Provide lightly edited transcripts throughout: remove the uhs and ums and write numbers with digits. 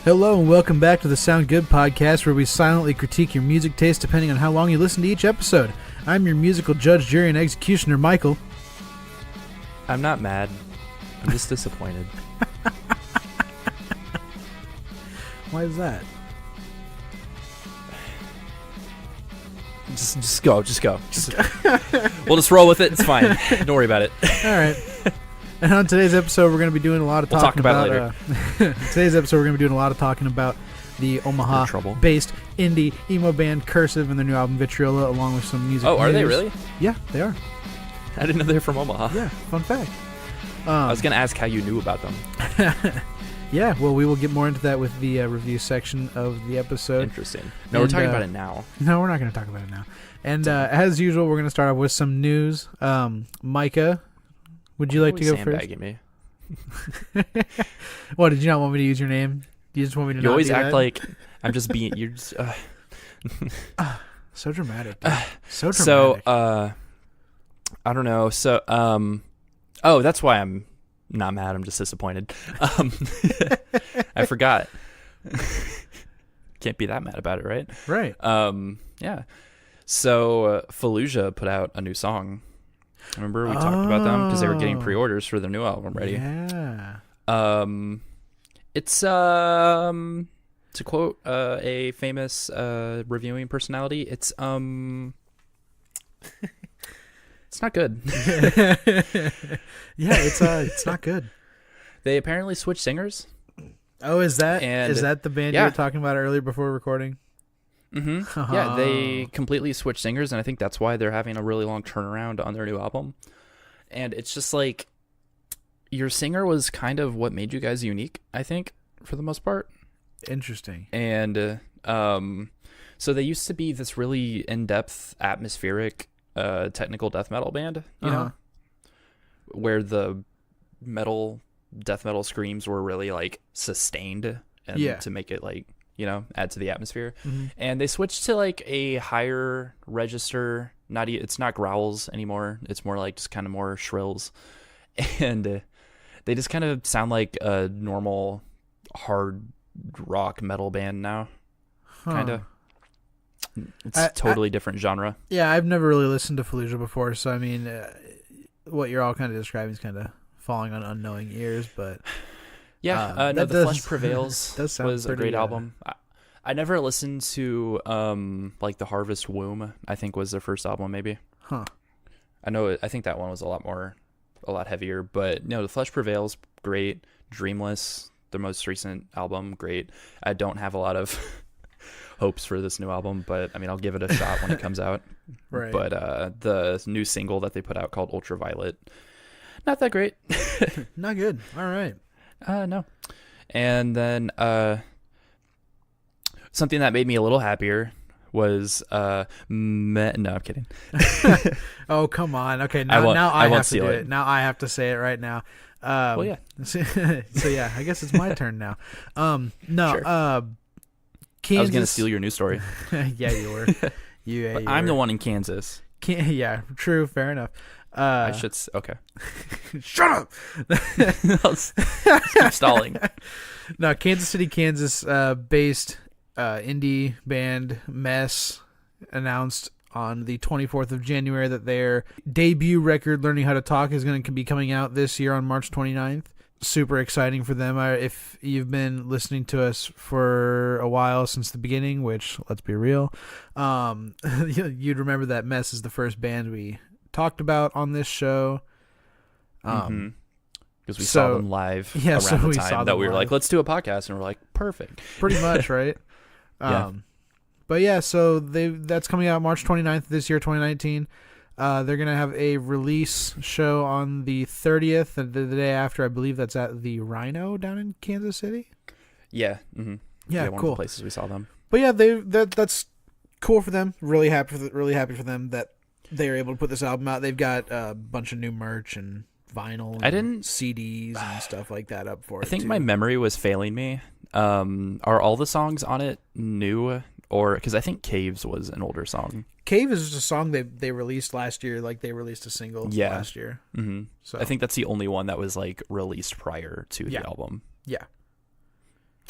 Hello and welcome back to the Sound Good podcast, where we silently critique your music taste depending on how long you listen to each episode. I'm your musical judge, jury, and executioner, Michael. I'm not mad. I'm just disappointed. Why is that? Just go. We'll just roll with it. It's fine. Don't worry about it. All right. And on today's episode, we're going to be doing a lot of We'll talking talk about it later. Today's episode, we're going to be doing a lot of talking about the Omaha-based indie emo band Cursive and their new album Vitriola, along with some music. Oh, are they really? Yeah, they are. I didn't know they were from Omaha. Yeah, fun fact. I was going to ask how you knew about them. Yeah, well, we will get more into that with the review section of the episode. Interesting. No, we're talking about it now. No, we're not going to talk about it now. And as usual, we're going to start off with some news. Micah, would you like to go first? Me. What, did you not want me to use your name? You just want me to You not always do act that? like I'm just being... You're just... So dramatic. Dude. So dramatic. So, I don't know. So, oh, that's why I'm not mad. I'm just disappointed. I forgot. Can't be that mad about it, right? Right. Yeah. So, Fallujah put out a new song. Remember we talked about them because they were getting pre-orders for their new album ready. Yeah. It's to quote a famous reviewing personality, it's it's not good. Yeah, it's not good. They apparently switched singers. Oh, is that the band you yeah. were talking about earlier before recording? Mm-hmm. Yeah, they completely switched singers, and I think that's why they're having a really long turnaround on their new album. And it's just like, your singer was kind of what made you guys unique, I think, for the most part. Interesting. And so they used to be this really in-depth, atmospheric, technical death metal band, you know, where the death metal screams were really like sustained, and to make it like, you know, add to the atmosphere. Mm-hmm. And they switched to like a higher register. It's not growls anymore. It's more like just kind of more shrills, and they just kind of sound like a normal hard rock metal band now. Kind of. It's a totally different genre. Yeah, I've never really listened to Fallujah before, so I mean, what you're all kind of describing is kind of falling on unknowing ears, but yeah, no, The Flesh Prevails was a great album. I never listened to like The Harvest Womb, I think was their first album, maybe. Huh. I think that one was a lot heavier, but no, The Flesh Prevails, great. Dreamless, their most recent album, great. I don't have a lot of hopes for this new album, but I mean, I'll give it a shot when it comes out. Right. But the new single that they put out called Ultraviolet, not that great. Not good. All right. No. And then something that made me a little happier was no, I'm kidding. Oh, come on. Okay, now I have to do it. Now I have to say it right now. Well, yeah. So yeah, I guess it's my turn now. No. Sure. Kansas. I was gonna steal your news story. Yeah, you were. I'm the one in Kansas. Yeah, true. Fair enough. I should. Okay. Shut up. Keep stalling. No, Kansas City, Kansas based indie band Mess announced on the 24th of January that their debut record, Learning How to Talk, is going to be coming out this year on March 29th. Super exciting for them. If you've been listening to us for a while, since the beginning, which, let's be real, you'd remember that Mess is the first band we talked about on this show. Because we saw them live around the time that we were like, let's do a podcast, and we're like, perfect. Pretty much, right? Yeah. But yeah, so that's coming out March 29th this year, 2019. They're going to have a release show on the 30th, and the day after, I believe that's at the Rhino down in Kansas City. Yeah. Mm-hmm. Yeah, one cool. of the places we saw them. But yeah, that's cool for them. Really happy for them that they were able to put this album out. They've got a bunch of new merch and vinyl and CDs and stuff like that up for it. I think my memory was failing me. Are all the songs on it new? Or because I think Caves was an older song. Cave is just a song they released last year. Like, they released a single last year. Mm-hmm. So I think that's the only one that was like released prior to the album. Yeah.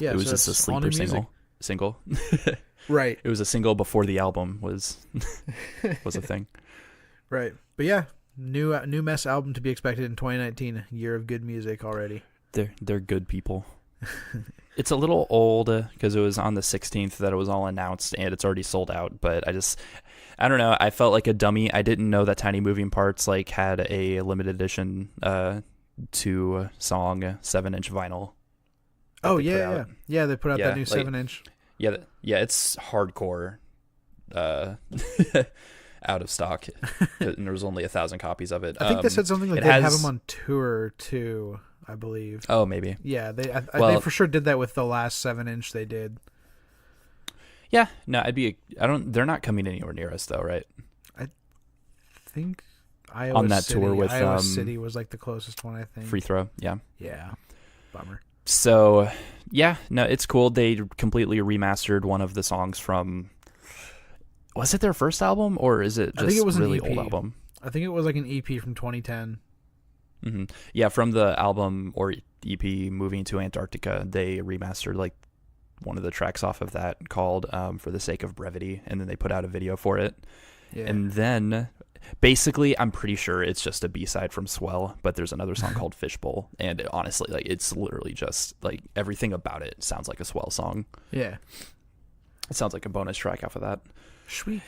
Yeah, It was so just a it's all new sleeper music. single. Right. It was a single before the album was a thing. Right. But yeah, new Mess album to be expected in 2019. Year of good music already. They're good people. It's a little old because it was on the 16th that it was all announced and it's already sold out. But I don't know. I felt like a dummy. I didn't know that Tiny Moving Parts like had a limited edition 2-song 7-inch vinyl. Oh yeah. They put out that new like, 7-inch. Yeah, it's hardcore. Out of stock, and there was only 1,000 copies of it. I think they said something like they have them on tour too. I believe. Oh, maybe. Yeah, they for sure did that with the last 7-inch they did. Yeah, no, they're not coming anywhere near us though, right? I think Iowa on that City, tour with Iowa City was like the closest one, I think. Free Throw, yeah. Yeah. Bummer. So, yeah, no, it's cool. They completely remastered one of the songs from. Was it their first album or is it just I think it was really an EP. old album? I think it was like an EP from 2010. Mm-hmm. Yeah, from the album or EP Moving to Antarctica, they remastered like one of the tracks off of that called For the Sake of Brevity, and then they put out a video for it. Yeah. And then basically I'm pretty sure it's just a B-side from Swell, but there's another song called Fishbowl, and honestly, like it's literally just like everything about it sounds like a Swell song. Yeah. It sounds like a bonus track off of that. Sweet.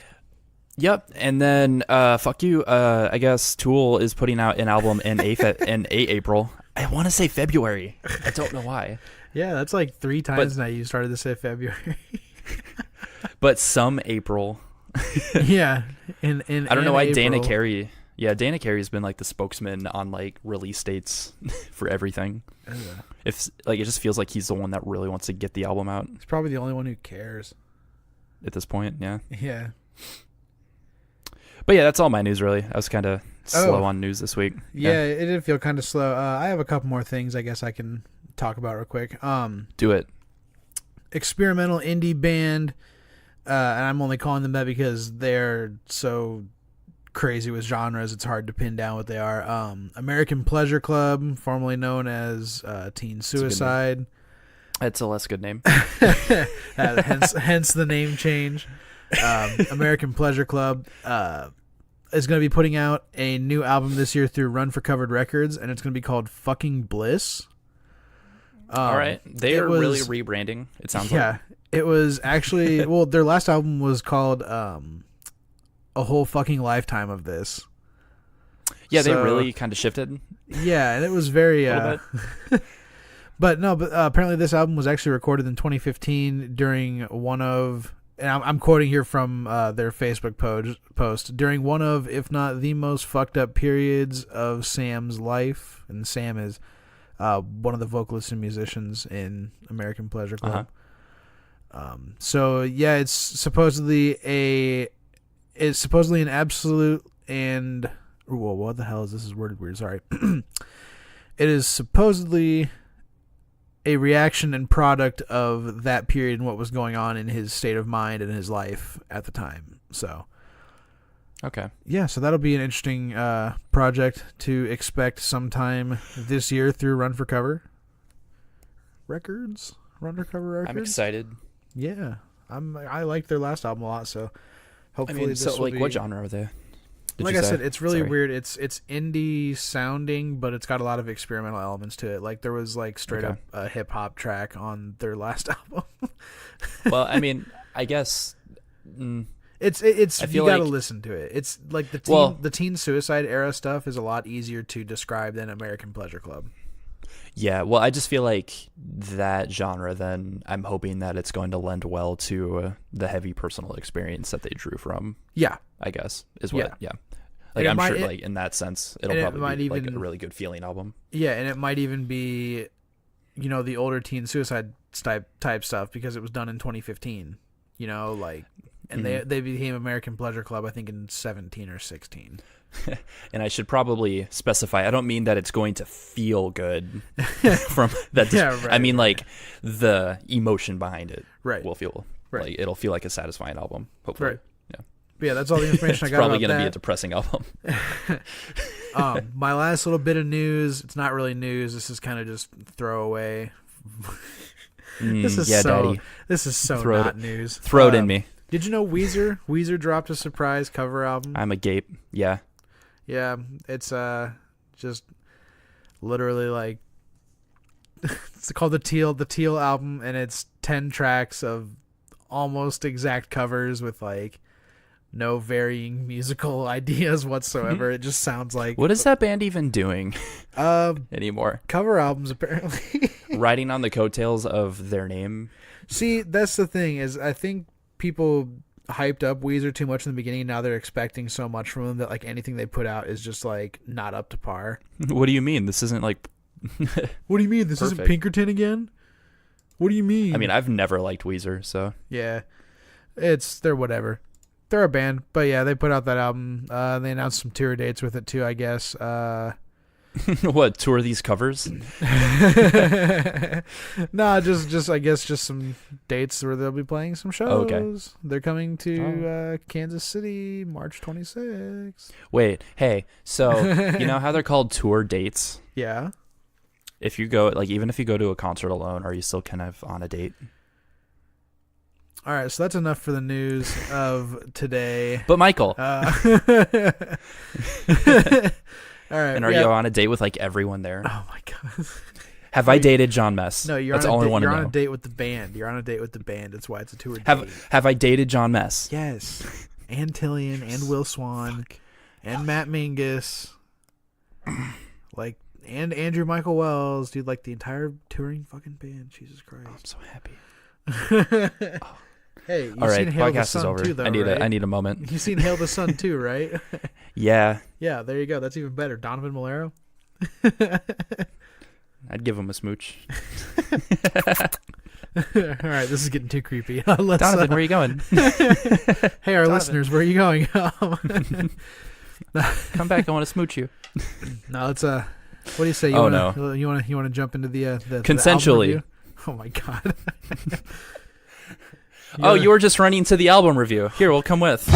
Yep, and then fuck you. I guess Tool is putting out an album in April. I want to say February. I don't know why. Yeah, that's like 3 times now you started to say February. But some April. Yeah, in I don't know why April. Dana Carey. Yeah, Dana Carey's been like the spokesman on like release dates for everything. If like it just feels like he's the one that really wants to get the album out. He's probably the only one who cares at this point. Yeah. Yeah. But yeah, that's all my news really. I was kind of slow on news this week. Yeah, it did feel kind of slow. I have a couple more things I guess I can talk about real quick. Do it. Experimental indie band, and I'm only calling them that because they're so crazy with genres, it's hard to pin down what they are. American Pleasure Club, formerly known as Teen Suicide. That's a less good name. hence the name change. American Pleasure Club is going to be putting out a new album this year through Run for Covered Records, and it's going to be called Fucking Bliss. All right. They are really rebranding, it sounds like. Yeah. It was actually, well, their last album was called A Whole Fucking Lifetime of This. Yeah, they really kind of shifted. Yeah, and it was very... But apparently this album was actually recorded in 2015 during one of... And I'm quoting here from their Facebook post. During one of, if not the most fucked up periods of Sam's life. And Sam is one of the vocalists and musicians in American Pleasure Club. So yeah, it's supposedly an absolute and... Whoa, what the hell is this? Is worded weird. Sorry. It is supposedly a reaction and product of that period and what was going on in his state of mind and his life at the time. So, okay. Yeah, so that'll be an interesting project to expect sometime this year through Run for Cover Records. I'm excited. Yeah, I like their last album a lot, so hopefully this will be... what genre are they? Like I said, it's really weird. It's indie sounding, but it's got a lot of experimental elements to it. Like there was like straight up a hip hop track on their last album. Well, I mean, I guess it's you got to listen to it. It's like the teen suicide era stuff is a lot easier to describe than American Pleasure Club. Yeah, well, I just feel like that genre, then I'm hoping that it's going to lend well to the heavy personal experience that they drew from. Yeah. I guess is what. Yeah. Like I'm sure, like in that sense, it'll probably be like a really good feeling album. Yeah, and it might even be, the older teen suicide type stuff because it was done in 2015. And they became American Pleasure Club, I think, in 17 or 16. And I should probably specify, I don't mean that it's going to feel good from that. Yeah, right, I mean, like the emotion behind it will feel like it'll feel like a satisfying album. Hopefully. Right. But yeah, that's all the information I got about that. It's probably going to be a depressing album. My last little bit of news, it's not really news. This is kind of just throwaway. This is yeah, so. daddy. This is so Throw it- not news. Throw it in me. Did you know Weezer dropped a surprise cover album? I'm a gape. Yeah. Yeah, it's just literally like it's called the Teal album, and it's 10 tracks of almost exact covers with like no varying musical ideas whatsoever. It just sounds like What is that band even doing anymore? cover albums apparently. Riding on the coattails of their name. See, that's the thing is I think people hyped up Weezer too much in the beginning. Now they're expecting so much from them that like anything they put out is just like not up to par. What do you mean? This isn't like What do you mean? This Perfect. isn't Pinkerton again? What do you mean? I mean, I've never liked Weezer, so Yeah, they're whatever. They're a band, but yeah, they put out that album. They announced some tour dates with it too, I guess. what, tour these covers? Nah, just I guess just some dates where they'll be playing some shows. Okay. They're coming to Kansas City, March 26th. Wait, hey, so you know how they're called tour dates? Yeah. If you go, like, even if you go to a concert alone, are you still kind of on a date? All right, so that's enough for the news of today. But Michael, All right. and are you on a date with like everyone there? Oh my god. Have I dated John Mess? No, That's all I want to you're know. on a date with the band. You're on a date with the band. That's why it's a tour date. Have I dated John Mess? Yes. And Tillian and Will Swan and Matt Mingus. Like and Andrew Michael Wells, dude, like the entire touring fucking band. Jesus Christ. I'm so happy. Hey, you've All right, seen Hail the podcast is Sun over. too, though, I right? need a moment. You've seen Hail the Sun too, right? Yeah, Yeah, there you go. That's even better. Donovan Malero. I'd give him a smooch. All right, this is getting too creepy. Let's, Donovan, where are you going? hey, our Donovan. listeners, where are you going? Come back. I want to smooch you. No, let's what do you say? You Oh, wanna, no. You want to jump into the Consensually. album review? Oh my god. Oh, you were just running to the album review. Here, we'll come with.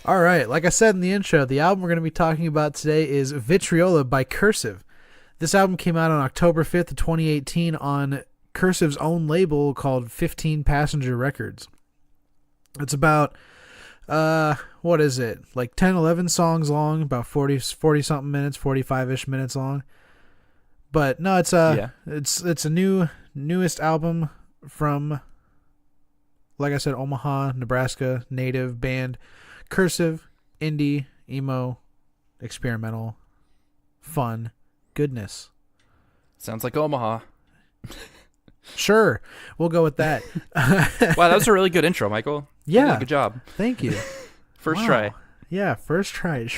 All right, like I said in the intro, the album we're going to be talking about today is Vitriola by Cursive. This album came out on October 5th of 2018 on Cursive's own label called 15 Passenger Records. It's about what is it? Like 10, 11 songs long, about 40 something minutes, 45ish minutes long. But no, it's it's a newest album from, like I said, Omaha, Nebraska native band Cursive, indie, emo, experimental, fun, goodness. Sounds like Omaha. Sure, we'll go with that. Wow, that was a really good intro, Michael. Yeah, Good job. thank you. First Wow. try. Yeah, first try.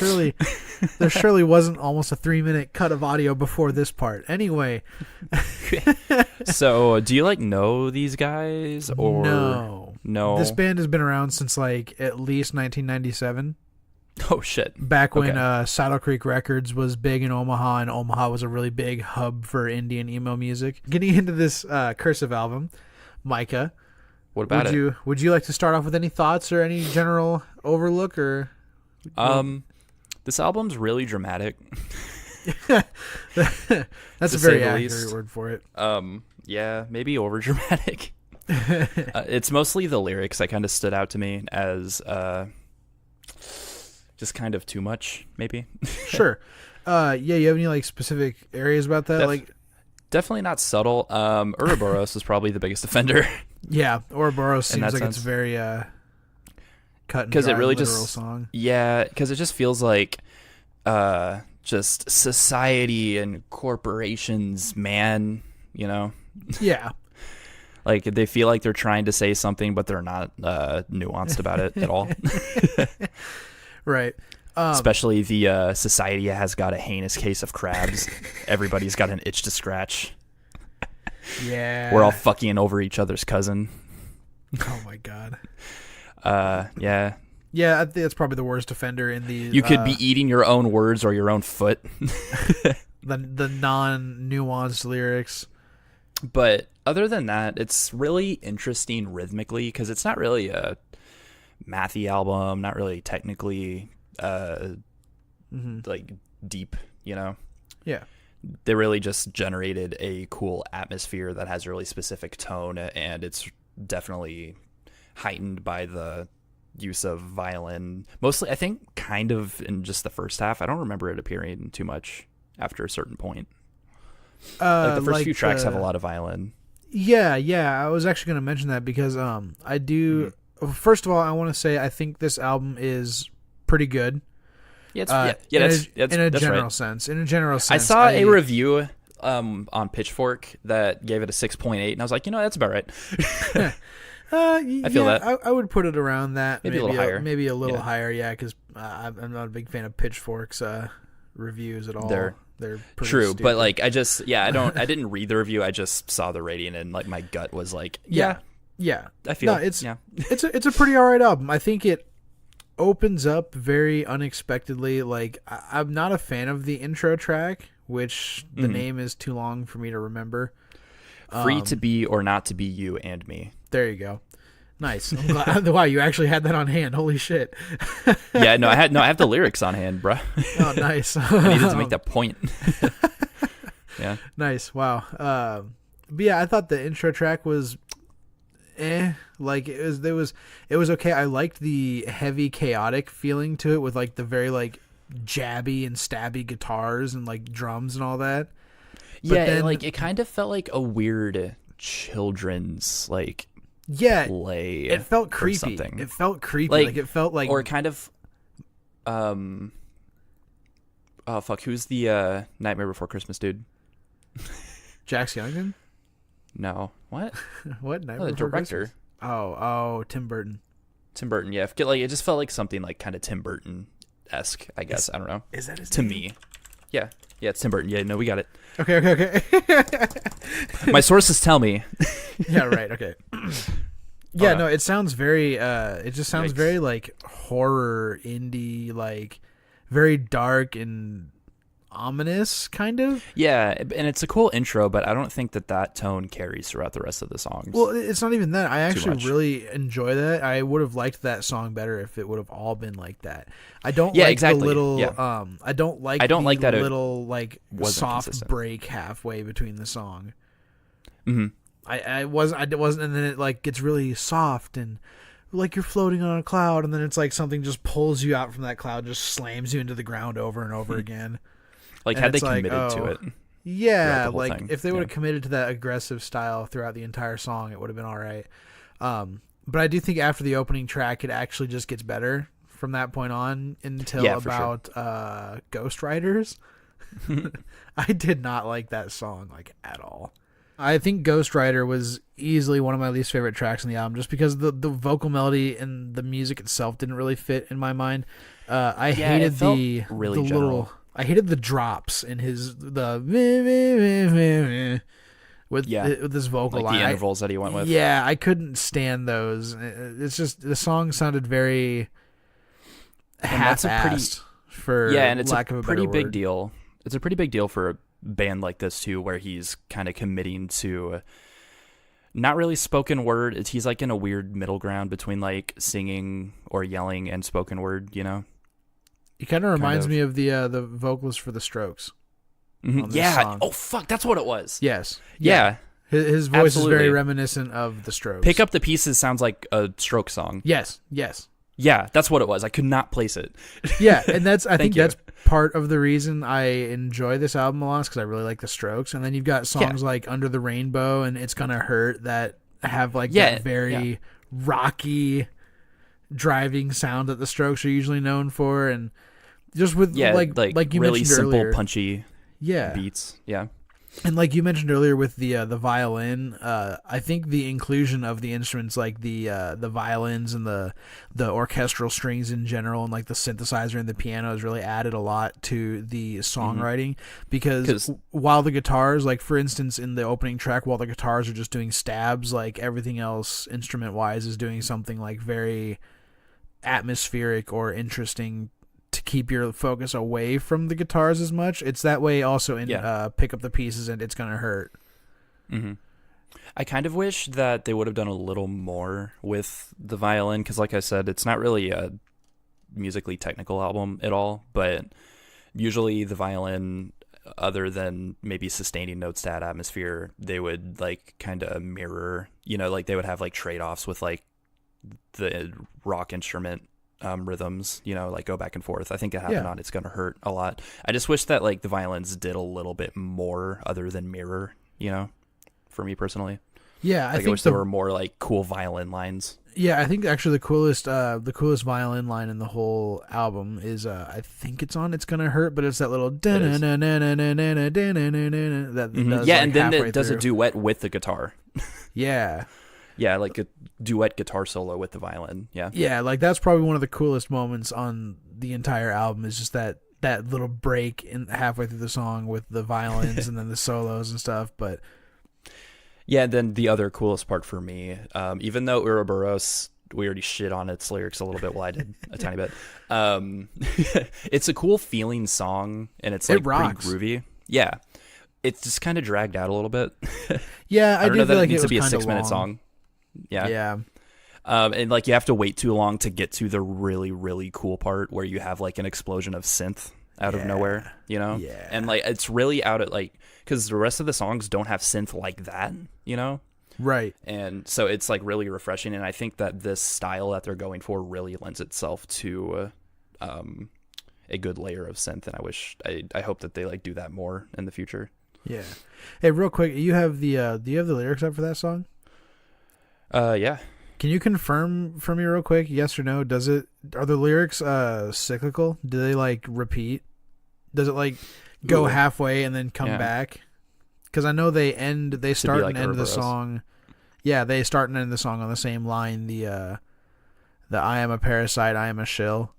There surely wasn't almost a 3-minute cut of audio before this part. Anyway. So, do you like know these guys or No. This band has been around since like at least 1997. Oh shit. Back when Okay. Saddle Creek Records was big in Omaha, and Omaha was a really big hub for indie and emo music. Getting into this Cursive album, Micah, What about would you like to start off with any thoughts or any general overlook or? This album's really dramatic. That's To a say very the accurate least. word for it. Yeah, maybe over dramatic. It's mostly the lyrics that kind of stood out to me as just kind of too much, maybe. Sure. Yeah, you have any like specific areas about that? Definitely not subtle. Ouroboros is probably the biggest offender. Yeah, Ouroboros seems that like sense. it's very cut and 'Cause it dry, really literal just- song. Yeah, because it just feels like just society and corporations, man, you know? Yeah. Like they feel like they're trying to say something, but they're not nuanced about it at all. Right. Especially the society has got a heinous case of crabs. Everybody's got an itch to scratch. Yeah. We're all fucking over each other's cousin. Oh my god. Yeah. Yeah, I think that's probably the worst offender in the. You could be eating your own words or your own foot. the non-nuanced lyrics. But other than that, it's really interesting rhythmically because it's not really a mathy album, not really technically like deep, you know. Yeah. They really just generated a cool atmosphere that has a really specific tone, and it's definitely heightened by the use of violin. Mostly, I think, kind of in just the first half. I don't remember it appearing too much after a certain point. Like the first few tracks have a lot of violin. Yeah. I was actually going to mention that because I do. First of all, I want to say I think this album is pretty good. Yeah, in a that's general right. sense. In a general sense, I saw a review on Pitchfork that gave it a 6.8, and I was like, that's about right. I feel that. I would put it around that. Maybe a little higher. Maybe a little higher, yeah, because I'm not a big fan of Pitchfork's reviews at all. They're pretty true, stupid. but like I didn't read the review. I just saw the rating, and like my gut was like, yeah. I feel it's a pretty alright album. I think it opens up very unexpectedly. Like I'm not a fan of the intro track, which the name is too long for me to remember. Free to be or not to be you and me. There you go. Nice. I'm glad, wow, you actually had that on hand. Holy shit. Yeah, no, I have the lyrics on hand, bro. Oh, nice. I needed to make that point. Yeah. Nice. Wow. But yeah, I thought the intro track was like it was okay. I liked the heavy chaotic feeling to it with like the very like jabby and stabby guitars and like drums and all that. But then, like it kind of felt like a weird children's like play. It felt creepy. Something. It felt creepy. Like it felt like, or kind of oh fuck, who's the Nightmare Before Christmas dude? Jack Skellington? No. What? What? The director. Christmas? Oh, Tim Burton. Tim Burton, yeah. Like it just felt like something like kind of Tim Burton-esque, I guess. I don't know. Is that his to name? Me? Yeah, it's Tim Burton. Yeah, no, we got it. Okay. My sources tell me. Yeah, right. Okay. Yeah, no, it sounds very. It just sounds very like horror indie, like very dark and ominous, kind of. Yeah, and it's a cool intro, but I don't think that tone carries throughout the rest of the songs. Well, it's not even that. I actually really enjoy that. I would have liked that song better if it would have all been like that. I don't like exactly. the little. Yeah. I don't like that little like soft consistent break halfway between the song. Mm-hmm. I wasn't, and then it like gets really soft and like you're floating on a cloud, and then it's like something just pulls you out from that cloud, just slams you into the ground over and over again. Like had they committed to it. Yeah, like if they would have committed to that aggressive style throughout the entire song, it would have been all right. But I do think after the opening track, it actually just gets better from that point on until about Ghost Riders. I did not like that song like at all. I think Ghost Rider was easily one of my least favorite tracks on the album, just because the vocal melody and the music itself didn't really fit in my mind. I hated the little. I hated the drops in with this vocal line. The intervals that he went with. Yeah, I couldn't stand those. It's just the song sounded very half-assed and it's lack of a pretty better big word. deal. It's a pretty big deal for a band like this too, where he's kind of committing to not really spoken word. He's like in a weird middle ground between like singing or yelling and spoken word, He kind of reminds me of the vocalist for the Strokes. Mm-hmm. Yeah. Song. Oh fuck, that's what it was. Yes. Yeah. His voice is very reminiscent of the Strokes. Pick Up the Pieces sounds like a Stroke song. Yes. Yeah, that's what it was. I could not place it. Yeah, and that's I think that's part of the reason I enjoy this album a lot, because I really like the Strokes. And then you've got songs like Under the Rainbow and It's Gonna Hurt that have like that very rocky driving sound that the Strokes are usually known for, and just with like you really mentioned simple, earlier, punchy beats. Yeah. And like you mentioned earlier with the violin, I think the inclusion of the instruments like the violins and the orchestral strings in general, and like the synthesizer and the piano has really added a lot to the songwriting. Because while the guitars, like for instance in the opening track, while the guitars are just doing stabs, like everything else instrument wise is doing something like very atmospheric or interesting to keep your focus away from the guitars as much. It's that way also in Pick Up the Pieces and It's Gonna Hurt. Mm-hmm. I kind of wish that they would have done a little more with the violin, because like I said, it's not really a musically technical album at all, but usually the violin other than maybe sustaining notes to add atmosphere, they would like kind of mirror, like they would have like trade-offs with like the rock instrument rhythms, like go back and forth. I think it happened on It's Gonna Hurt a lot. I just wish that like the violins did a little bit more other than mirror, for me personally. Yeah, I think wish there were more like cool violin lines. Yeah, I think actually the coolest violin line in the whole album is I think it's on It's Gonna Hurt, but it's that little that does, yeah, like, and then it halfway does through. a duet with the guitar. Yeah. Yeah, like a duet guitar solo with the violin. Yeah. Yeah, like that's probably one of the coolest moments on the entire album is just that little break in halfway through the song with the violins and then the solos and stuff, but yeah, then the other coolest part for me, even though Ouroboros, we already shit on its lyrics a little bit, well, I did a tiny bit. It's a cool feeling song, and it's like pretty groovy. Yeah, it's just kind of dragged out a little bit. Yeah, I don't know feel that like it needs to be a was kinda 6-minute long. song. Yeah. Yeah. And like you have to wait too long to get to the really, really cool part where you have like an explosion of synth out of nowhere, Yeah. And like it's really out at like, because the rest of the songs don't have synth like that, Right. And so it's like really refreshing, and I think that this style that they're going for really lends itself to a good layer of synth, and I hope that they like do that more in the future. Yeah. Hey, real quick, do you have the lyrics up for that song? Yeah. Can you confirm for me real quick, yes or no? Are the lyrics cyclical? Do they like repeat? Does it like go halfway and then come back? Because I know they start like and end the Ouroboros. song. Yeah, they start and end the song on the same line. The I am a parasite, I am a shill.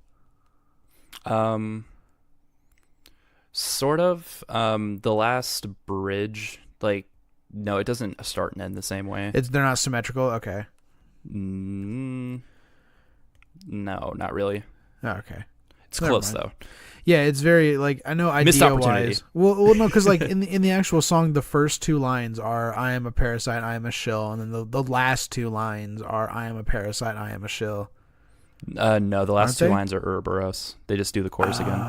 Sort of. The last bridge, like, no, it doesn't start and end the same way. They're not symmetrical. Okay. No, not really. Oh, okay. It's Never close mind. though. Yeah, it's very like I know Missed idea opportunity. wise. Well, no, because like in the actual song, the first two lines are "I am a parasite, I am a shill," and then the last two lines are "I am a parasite, I am a shill." No, the last Aren't two they? lines are Ouroboros. They just do the chorus again.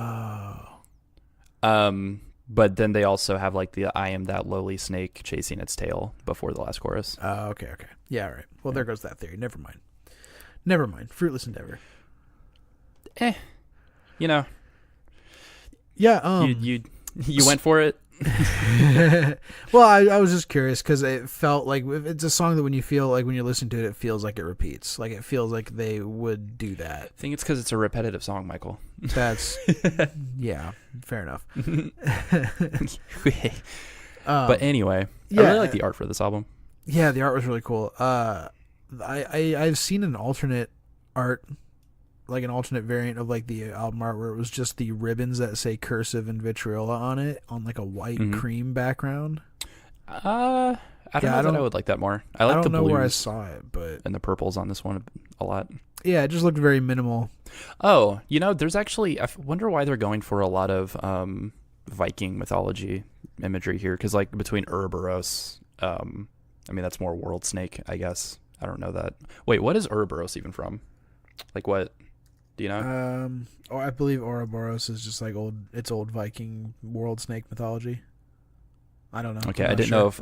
Oh. But then they also have like the "I am that lowly snake chasing its tail" before the last chorus. Okay. Yeah, all right. Well, there goes that theory. Never mind. Fruitless endeavor. Yeah. You went for it. Well, I was just curious because it felt like it's a song that when you listen to it, it feels like it repeats. Like it feels like they would do that. I think it's because it's a repetitive song, Michael. That's yeah, fair enough. But anyway, yeah. I really like the art for this album. Yeah, the art was really cool. I've seen an alternate art, like an alternate variant of like the album art where it was just the ribbons that say Cursive and Vitriola on it on like a white cream background. I don't know that I would like that more. I like the don't know blues where I saw it, but and the purples on this one a lot. Yeah, it just looked very minimal. Oh, there's actually, I wonder why they're going for a lot of Viking mythology imagery here, because like between Ouroboros, that's more world snake, I guess. I don't know that. Wait, what is Ouroboros even from? Like what? Do you know? I believe Ouroboros is just like old Viking world snake mythology. I don't know. Okay, I didn't know if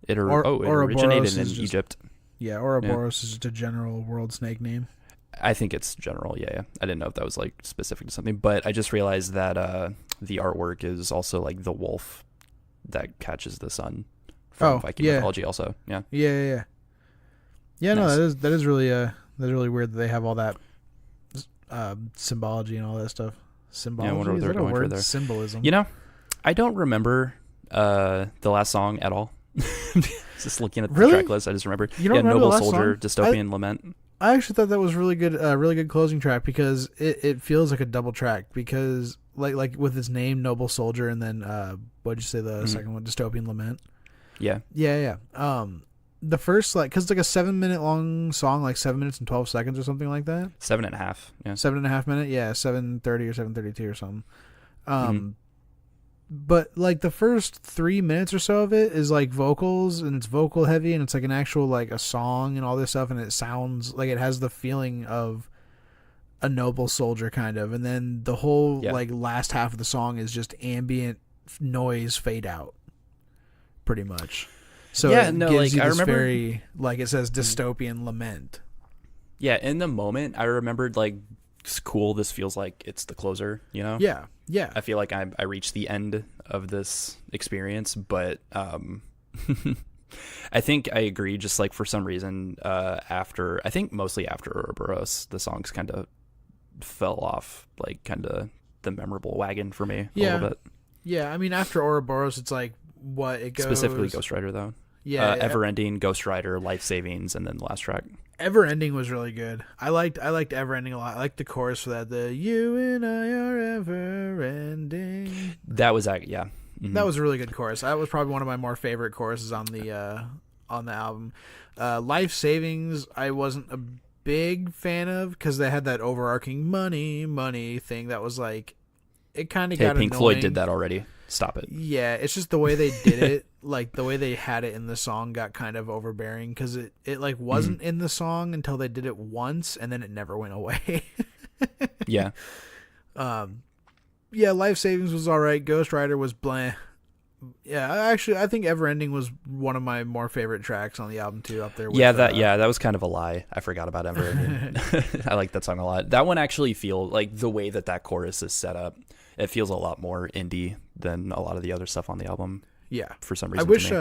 it originated in Egypt. Yeah, Ouroboros is just a general world snake name. I think it's general, yeah. I didn't know if that was like specific to something, but I just realized that the artwork is also like the wolf that catches the sun from Viking mythology also. Yeah. Yeah, nice. No, that is really weird that they have all that symbology and all that stuff. Symbology? Yeah, I wonder what they're going for there. Symbolism. I don't remember the last song at all. Just looking at the Really? track list, I just remember. You don't remember Noble the last Soldier, song? Dystopian Lament. I actually thought that was really good closing track because it feels like a double track because like with its name Noble Soldier and then what'd you say the second one, Dystopian Lament? Yeah. Yeah. The first because it's like a 7-minute long song, like 7 minutes and 12 seconds or something like that. 7.5. Yeah. 7.5 minute. Yeah, 7:30 or 7:32 or something. But like the first 3 minutes or so of it is like vocals and it's vocal heavy and it's like an actual like a song and all this stuff and it sounds like it has the feeling of a noble soldier kind of, and then the whole Yeah. like last half of the song is just ambient noise fade out, pretty much. So Yeah, it no, gives like, you I this remember- very, like it says, dystopian lament. Yeah, in the moment, I remembered like, it's cool. This feels like it's the closer. You know. Yeah, yeah, I feel like I reached the end of this experience, but I think I agree. Just like for some reason, I think mostly after Ouroboros, the songs kind of fell off, like kind of the memorable wagon for me a little bit. yeah. I mean, after Ouroboros, it's like what it goes Specifically Ghost Rider though. Yeah, Everending, Ghost Rider, Life Savings, and then the last track. Everending was really good. I liked Everending a lot. I liked the chorus for that. The "You and I are ever ending." That was yeah. Mm-hmm. That was a really good chorus. That was probably one of my more favorite choruses on the album. Life Savings, I wasn't a big fan of because they had that overarching money thing that was like, it kind of got Pink annoying. Floyd did that already. Stop it. Yeah, it's just the way they did it, like the way they had it in the song got kind of overbearing because it like wasn't in the song until they did it once and then it never went away. Yeah. Yeah, Life Savings was all right. Ghost Rider was blah. Yeah, I think Everending was one of my more favorite tracks on the album too. Up there. With, that was kind of a lie. I forgot about Everending. I like that song a lot. That one actually feels like the way that chorus is set up. It feels a lot more indie than a lot of the other stuff on the album. Yeah, for some reason. I wish.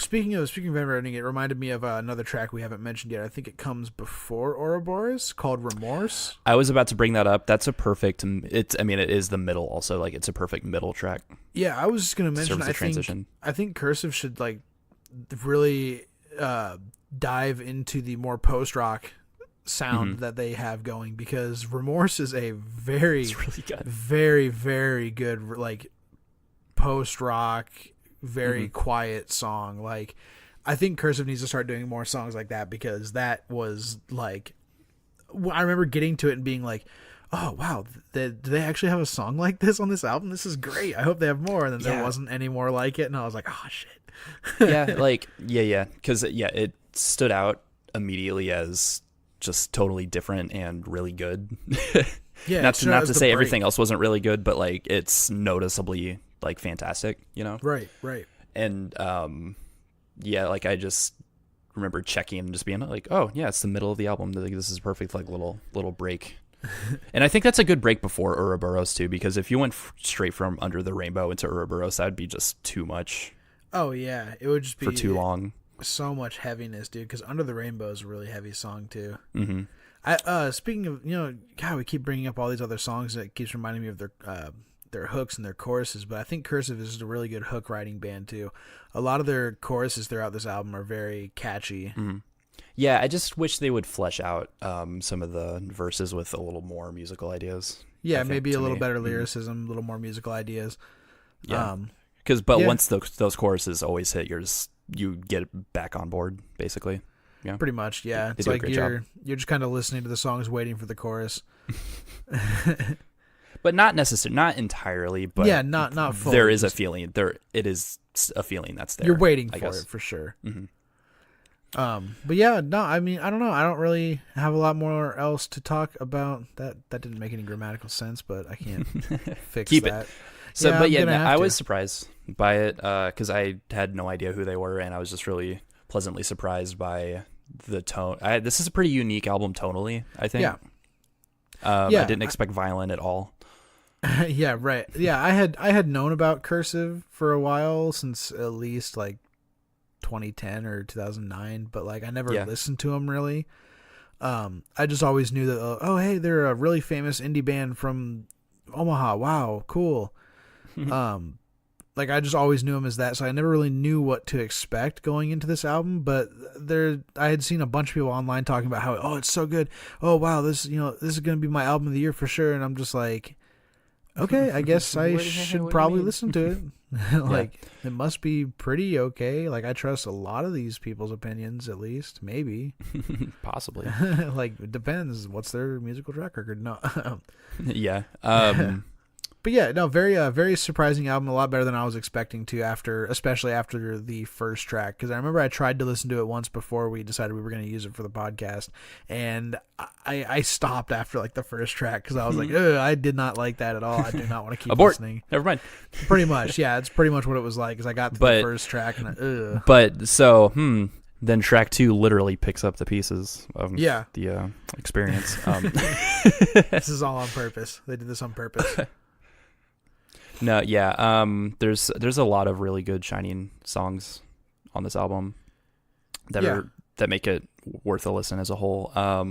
Speaking of Everending, it reminded me of another track we haven't mentioned yet. I think it comes before Ouroboros, called Remorse. I was about to bring that up. That's a perfect. It is the middle. Also, like it's a perfect middle track. Yeah, I was just gonna mention. I think Cursive should like really dive into the more post rock sound that they have going, because Remorse is a it's really good. very, very good like post rock, very quiet song. Like, I think Cursive needs to start doing more songs like that, because that was like, I remember getting to it and being like, oh wow, do they actually have a song like this on this album? This is great. I hope they have more. And then there wasn't any more like it, and I was like, oh shit. Because it stood out immediately as just totally different and really good. Not to say everything else wasn't really good, but like it's noticeably like fantastic, you know? Right. And like I just remember checking and just being like, oh yeah, it's the middle of the album. Like, this is perfect, like little break. And I think that's a good break before Ouroboros too, because if you went straight from Under the Rainbow into Ouroboros, that'd be just too much. Oh yeah, it would just be for too long. So much heaviness, dude. Because Under the Rainbow is a really heavy song too. Mm-hmm. Speaking of, God, we keep bringing up all these other songs, that keeps reminding me of their hooks and their choruses. But I think Cursive is a really good hook writing band too. A lot of their choruses throughout this album are very catchy. Mm-hmm. Yeah, I just wish they would flesh out some of the verses with a little more musical ideas. Yeah, maybe a little better lyricism, a little more musical ideas. Yeah, once those choruses always hit yours, you get back on board, basically. Yeah, pretty much. Yeah, it's like you're just kind of listening to the songs, waiting for the chorus. But not necessarily, not entirely. But yeah, not fully. There is a feeling. It is a feeling that's there. You're waiting for it for sure. Mm-hmm. But yeah, no, I mean, I don't know. I don't really have a lot more else to talk about. That didn't make any grammatical sense, but I can't fix that. So, yeah, I was surprised by it because I had no idea who they were, and I was just really pleasantly surprised by the tone. This is a pretty unique album tonally, I think. Yeah. I didn't expect violin at all. Yeah, right. Yeah, I had known about Cursive for a while, since at least like 2010 or 2009, but like I never listened to them really. I just always knew that, oh hey, they're a really famous indie band from Omaha. Wow, cool. Like I just always knew them as that, so I never really knew what to expect going into this album. But I had seen a bunch of people online talking about how, oh, it's so good. Oh wow, this is gonna be my album of the year for sure. And I'm just like, okay, I guess I should probably listen to it. Like, it must be pretty okay. Like, I trust a lot of these people's opinions, at least, maybe. Possibly. Like, it depends. What's their musical track record? No. Yeah. But yeah, no, very surprising album. A lot better than I was expecting to especially after the first track. Because I remember I tried to listen to it once before we decided we were going to use it for the podcast, and I stopped after like the first track because I was like, ugh, I did not like that at all. I do not want to keep Abort. listening. Never mind. Pretty much, yeah. It's pretty much what it was like. Because I got to the first track and ugh. But so, then track 2 literally picks up the pieces of the experience. This is all on purpose. They did this on purpose. No, yeah. There's a lot of really good Shining songs on this album that make it worth a listen as a whole. I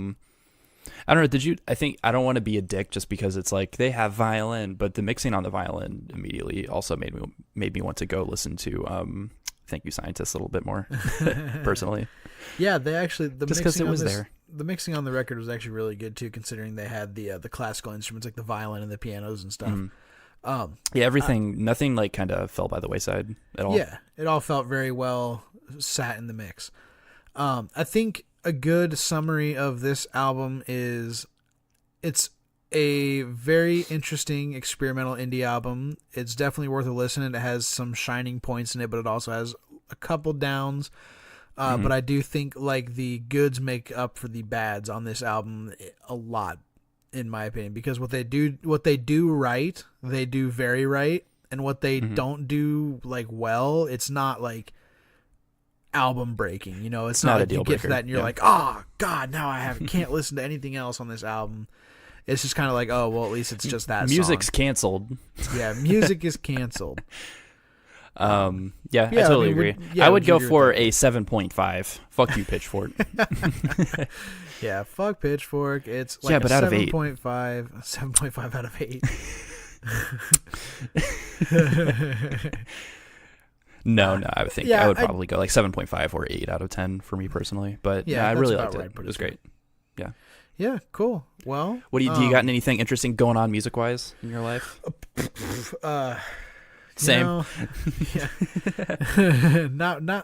don't know. I don't want to be a dick just because it's like they have violin, but the mixing on the violin immediately also made me want to go listen to Thank You Scientist a little bit more personally. Yeah, they actually just because it was there. The mixing on the record was actually really good too, considering they had the classical instruments like the violin and the pianos and stuff. Nothing like kind of fell by the wayside at all. Yeah, it all felt very well sat in the mix. I think a good summary of this album is it's a very interesting experimental indie album. It's definitely worth a listen, and it has some shining points in it, but it also has a couple downs. But I do think like the goods make up for the bads on this album a lot, in my opinion, because what they do right, they do very right, and what they don't do like well, it's not like album breaking. You know, it's not like you get to that and you're like, oh God, now I can't listen to anything else on this album. It's just kind of like, oh, well, at least it's just that music's song. Canceled. Yeah, music is canceled. I totally agree. I would go for a 7.5. Fuck you, Pitchfork. Yeah, fuck Pitchfork. It's like but a out of 7.5. 7.5 out of 8. No, I would think I would probably go like 7.5 or 8 out of 10 for me personally. But yeah, I really liked it. It was great. Yeah. Yeah, cool. Well, do you got anything interesting going on music wise in your life? Same. No, yeah.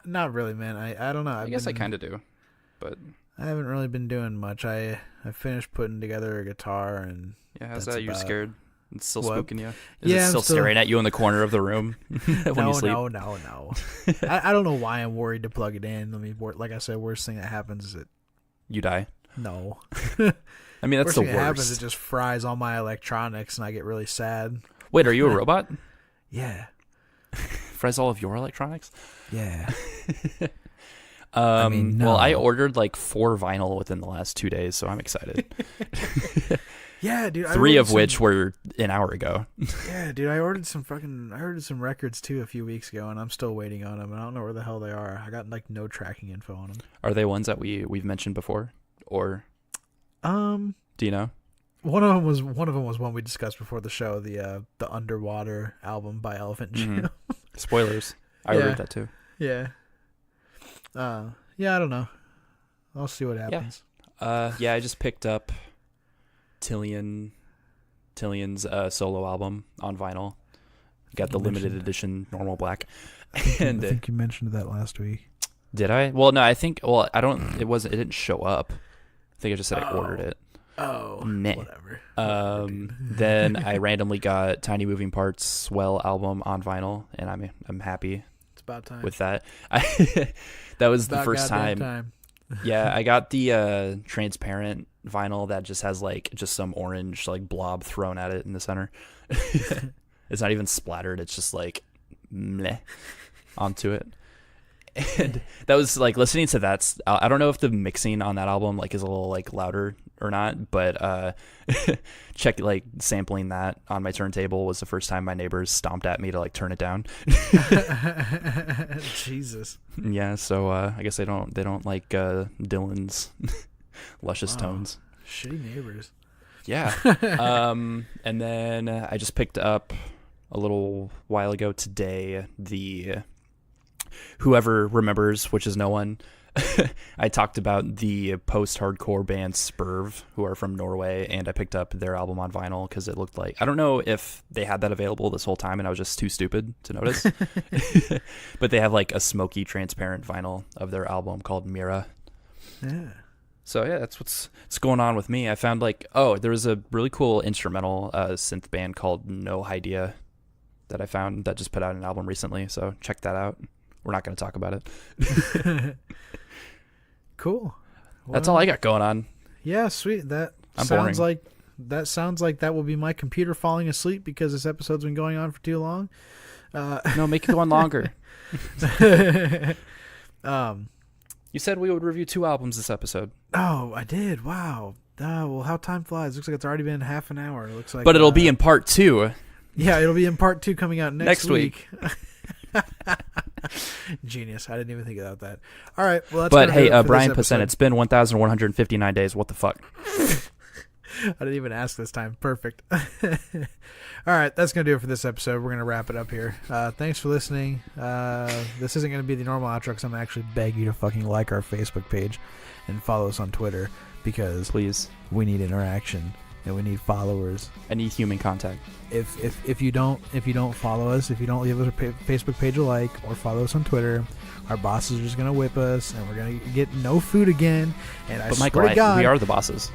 not really, man. I don't know. I guess I kind of do, but I haven't really been doing much. I finished putting together a guitar and how's that? You're scared? It's still spooking you? Is it still staring at you in the corner of the room when you sleep? No. I don't know why I'm worried to plug it in. I mean, like I said, worst thing that happens is it you die. No. I mean, that's worst the thing worst. That happens, it just fries all my electronics and I get really sad. Wait, are you a robot? Yeah. Fries all of your electronics? Yeah. I mean, no. Well, I ordered like 4 vinyl within the last 2 days, so I'm excited. Yeah, dude. 3 of which were an hour ago. Yeah, dude. I ordered some records too a few weeks ago, and I'm still waiting on them. I don't know where the hell they are. I got like no tracking info on them. Are they ones that we've mentioned before, or do you know? One of them was one we discussed before the show. The Underwater album by Elephant Jim. Spoilers. I ordered that too. Yeah. I don't know. I'll see what happens. Yeah. I just picked up Tillion's solo album on vinyl. Got the limited edition normal black. I think you mentioned that last week. Did I? Well, no. I think. Well, I don't. It didn't show up. I think I just said I ordered it. Oh, nah. Whatever. Then I randomly got Tiny Moving Parts Swell album on vinyl, and I'm happy. It's about time with that. That was the first time. Yeah, I got the transparent vinyl that just has like just some orange like blob thrown at it in the center. It's not even splattered. It's just like meh onto it. And that was like listening to that. I don't know if the mixing on that album like is a little like louder or not, but check like sampling that on my turntable was the first time my neighbors stomped at me to like turn it down. Jesus. Yeah, so I guess they don't like Dylan's luscious tones. Shitty neighbors. Yeah. And then I just picked up a little while ago today the Whoever Remembers, which is no one. I talked about the post-hardcore band Spurv, who are from Norway, and I picked up their album on vinyl because it looked like, I don't know if they had that available this whole time and I was just too stupid to notice, but they have like a smoky transparent vinyl of their album called Mira. Yeah. So yeah, that's what's going on with me. I found there was a really cool instrumental synth band called No Idea that I found that just put out an album recently. So check that out. We're not going to talk about it. Cool. Well, that's all I got going on. Yeah, sweet. I'm sounds boring. like that will be my computer falling asleep because this episode's been going on for too long. No, make it go on longer. You said we would review 2 albums this episode. Oh, I did. Wow. Well, how time flies. Looks like it's already been half an hour. It looks like, but it'll be in part 2. Yeah, it'll be in part 2 coming out next week. Genius. I didn't even think about that. All right. Well, that's but hey, Brian Passen, it's been 1,159 days. What the fuck? I didn't even ask this time. Perfect. All right, that's going to do it for this episode. We're going to wrap it up here. Thanks for listening. This isn't going to be the normal outro because I'm going to actually beg you to fucking like our Facebook page and follow us on Twitter because please, we need interaction and we need followers. I need human contact. If you don't follow us, if you don't leave us a Facebook page a like or follow us on Twitter, our bosses are just going to whip us and we're going to get no food again. And I but swear Michael, to God, we are the bosses.